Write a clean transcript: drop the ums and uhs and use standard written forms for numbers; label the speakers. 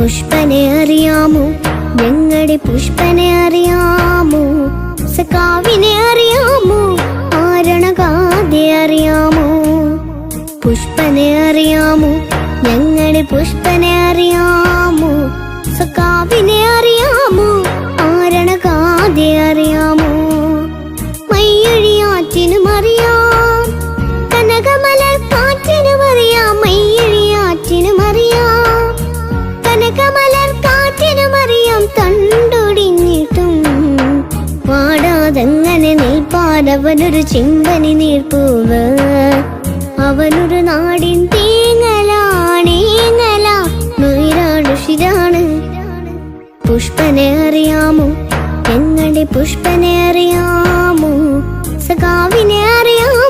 Speaker 1: പുഷ്പനെ അറിയാമോ? ഞങ്ങളുടെ പുഷ്പനെ അറിയാമോ? സഖാവിനെ അറിയാമോ? ആരണകാതെ അറിയാമോ? പുഷ്പനെ അറിയാമോ? ഞങ്ങളുടെ പുഷ്പനെ അറിയാമോ? സഖാവിനെ അറിയാമോ? ആരണകാതെ അറിയാമോ? മയ്യഴിയാറ്റിനും അറിയാം, കനകമലർ കാറ്റിനും അറിയാം. മയ്യഴിയാറ്റിനും അറിയാം, കനകമലർ കാറ്റിനും അറിയാം. തണ്ടൊടിഞ്ഞിട്ടും വാടാതങ്ങനെ നിൽപ്പാതവനൊരു ചിമ്പനി നീർപ്പൂവ്. അവനൊരു നാടിൻ തേങ്ങലാണേങ്ങല നൊയിരാടുഷിതാണ്. പുഷ്പനെ അറിയാമോ? ഞങ്ങളുടെ പുഷ്പനെ അറിയാമോ? സഖാവിനെ അറിയാമോ?